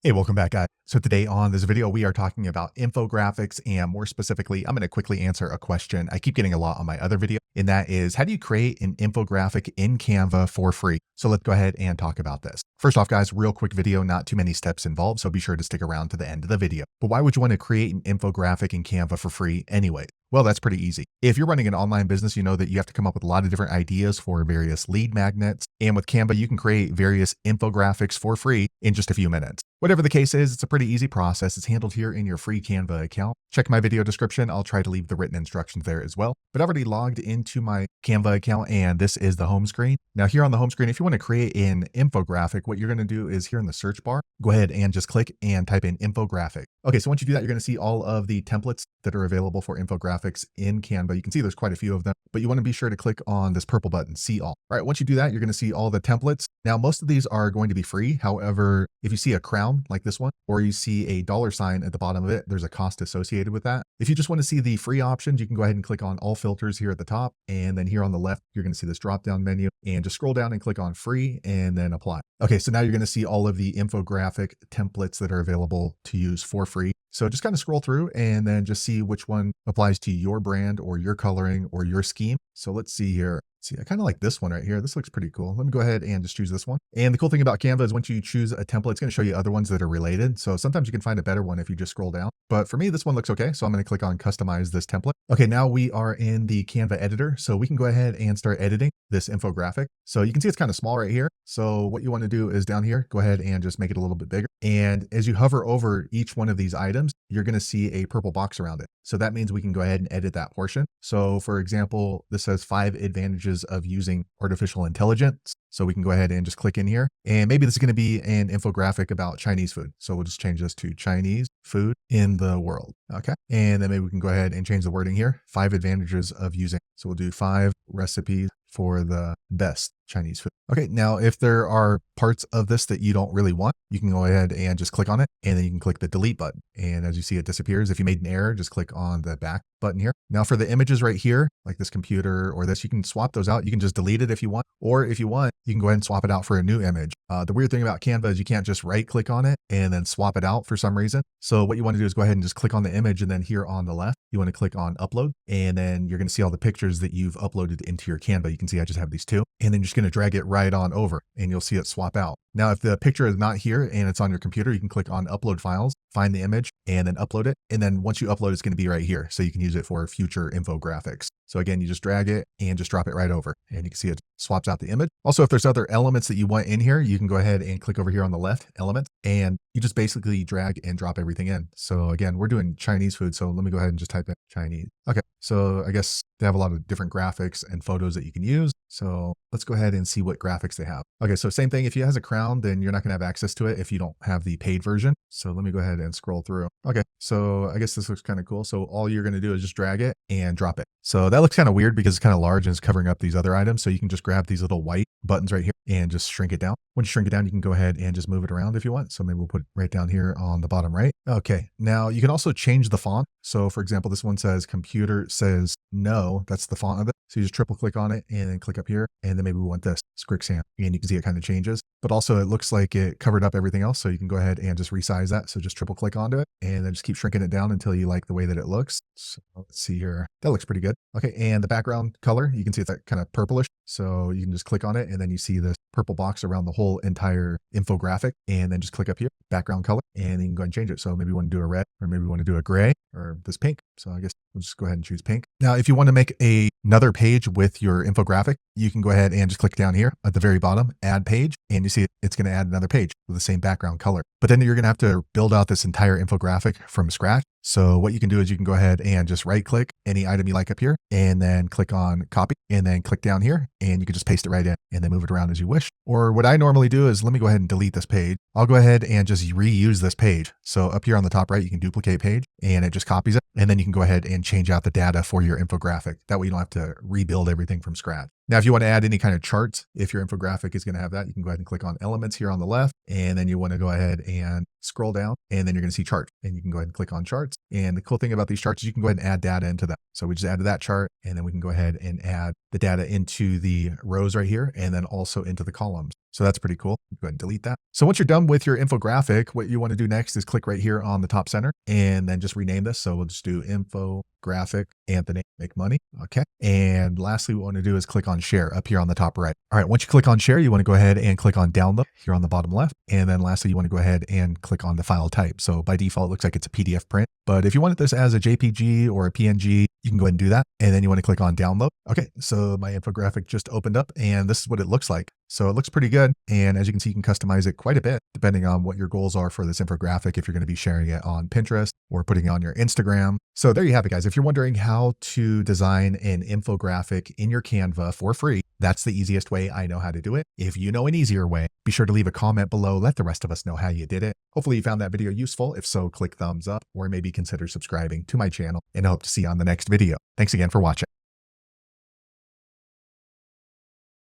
Hey, welcome back, guys. So today on this video, we are talking about infographics, and more specifically, I'm going to quickly answer a question I keep getting a lot on my other video, and that is, how do you create an infographic in Canva for free? So let's go ahead and talk about this. First off, guys, real quick video, not too many steps involved, so be sure to stick around to the end of the video. But why would you want to create an infographic in Canva for free anyway? Well, that's pretty easy. If you're running an online business, you know that you have to come up with a lot of different ideas for various lead magnets. And with Canva, you can create various infographics for free in just a few minutes. Whatever the case is, it's a pretty easy process. It's handled here in your free Canva account. Check my video description. I'll try to leave the written instructions there as well. But I've already logged into my Canva account, and this is the home screen. Now here on the home screen, if you want to create an infographic, what you're going to do is here in the search bar, go ahead and just click and type in infographic. Okay, so once you do that, you're going to see all of the templates that are available for infographics in Canva. You can see there's quite a few of them, but you want to be sure to click on this purple button, see all. All right, once you do that, you're going to see all the templates. Now, most of these are going to be free. However, if you see a crown like this one, or you see a $sign at the bottom of it, there's a cost associated with that. If you just want to see the free options, you can go ahead and click on all filters here at the top. And then here on the left, you're going to see this drop down menu, and just scroll down and click on free and then apply. Okay, so now you're going to see all of the infographic templates that are available to use for free. So just kind of scroll through and then just see which one applies to your brand or your coloring or your scheme. So let's see here. See, I kind of like this one right here. This looks pretty cool. Let me go ahead and just choose this one. And the cool thing about Canva is once you choose a template, it's going to show you other ones that are related. So sometimes you can find a better one if you just scroll down. But for me, this one looks okay. So I'm going to click on customize this template. Okay, now we are in the Canva editor. So we can go ahead and start editing this infographic. So you can see it's kind of small right here. So what you want to do is down here, go ahead and just make it a little bit bigger. And as you hover over each one of these items, you're going to see a purple box around it. So that means we can go ahead and edit that portion. So for example, this says 5 advantages of using artificial intelligence. So we can go ahead and just click in here. And maybe this is going to be an infographic about Chinese food. So we'll just change this to Chinese food in the world. Okay. And then maybe we can go ahead and change the wording here. 5 advantages of using. So we'll do 5 recipes for the best Chinese food. Okay, now if there are parts of this that you don't really want, you can go ahead and just click on it, and then you can click the delete button. And as you see, it disappears. If you made an error, just click on the back button here. Now for the images right here, like this computer or this, you can swap those out. You can just delete it if you want, or if you want, you can go ahead and swap it out for a new image. The weird thing about Canva is you can't just right click on it and then swap it out for some reason. So what you want to do is go ahead and just click on the image, and then here on the left, you want to click on upload, and then you're going to see all the pictures that you've uploaded into your Canva. You can see I just have these 2, and then you're just going to drag it right on over, and you'll see it swap out. Now, if the picture is not here and it's on your computer, you can click on upload files, find the image, and then upload it. And then once you upload, it's going to be right here. So you can use it for future infographics. So again, you just drag it and just drop it right over, and you can see it swaps out the image. Also, if there's other elements that you want in here, you can go ahead and click over here on the left, elements, and you just basically drag and drop everything in. So again, we're doing Chinese food. So let me go ahead and just type in Chinese. Okay. So I guess they have a lot of different graphics and photos that you can use. So let's go ahead and see what graphics they have. Okay. So same thing. If it has a crown, then you're not going to have access to it if you don't have the paid version. So let me go ahead and scroll through. Okay. So I guess this looks kind of cool. So all you're going to do is just drag it and drop it. So that looks kind of weird because it's kind of large and it's covering up these other items. So you can just grab these little white buttons right here and just shrink it down. Once you shrink it down, you can go ahead and just move it around if you want. So maybe we'll put it right down here on the bottom right. Okay. Now you can also change the font. So for example, this one says computer says no. That's the font of it. So you just triple click on it and then click up here. And then maybe we want this Scrixam, and you can see it kind of changes, but also it looks like it covered up everything else. So you can go ahead and just resize that. So just triple click onto it and then just keep shrinking it down until you like the way that it looks. So let's see here. That looks pretty good. Okay. And the background color, you can see it's that kind of purplish. So you can just click on it, and then you see this purple box around the whole entire infographic, and then just click up here, background color, and you can go ahead and change it. So maybe we want to do a red, or maybe we want to do a gray, or this pink. So I guess we'll just go ahead and choose pink. Now, if you want to make another page with your infographic, you can go ahead and just click down here at the very bottom, add page, and you see it's going to add another page with the same background color. But then you're going to have to build out this entire infographic from scratch. So what you can do is you can go ahead and just right click any item you like up here, and then click on copy, and then click down here, and you can just paste it right in and then move it around as you wish. Or what I normally do is, let me go ahead and delete this page. I'll go ahead and just reuse this page. So up here on the top right, you can duplicate page, and it just copies it. And then you can go ahead and change out the data for your infographic. That way you don't have to rebuild everything from scratch. Now, if you want to add any kind of charts, if your infographic is going to have that, you can go ahead and click on elements here on the left, And then you want to go ahead and scroll down, and then you're going to see charts, and you can go ahead and click on charts. And the cool thing about these charts is you can go ahead and add data into them. So we just added that chart, and then we can go ahead and add the data into the rows right here, and then also into the columns. So that's pretty cool. Go ahead and delete that. So once you're done with your infographic, what you want to do next is click right here on the top center and then just rename this. So we'll just do infographic Anthony make money. Okay. And lastly, what we want to do is click on share up here on the top right. All right. Once you click on share, you want to go ahead and click on download here on the bottom left. And then lastly, you want to go ahead and click on the file type. So by default, it looks like it's a PDF print, but if you want this as a JPG or a PNG, you can go ahead and do that. And then you want to click on download. Okay. So my infographic just opened up and this is what it looks like. So it looks pretty good. And as you can see, you can customize it quite a bit depending on what your goals are for this infographic, if you're going to be sharing it on Pinterest or putting it on your Instagram. So there you have it, guys. If you're wondering how to design an infographic in your Canva for free, that's the easiest way I know how to do it. If you know an easier way, be sure to leave a comment below. Let the rest of us know how you did it. Hopefully you found that video useful. If so, click thumbs up or maybe consider subscribing to my channel, and I hope to see you on the next video. Thanks again for watching.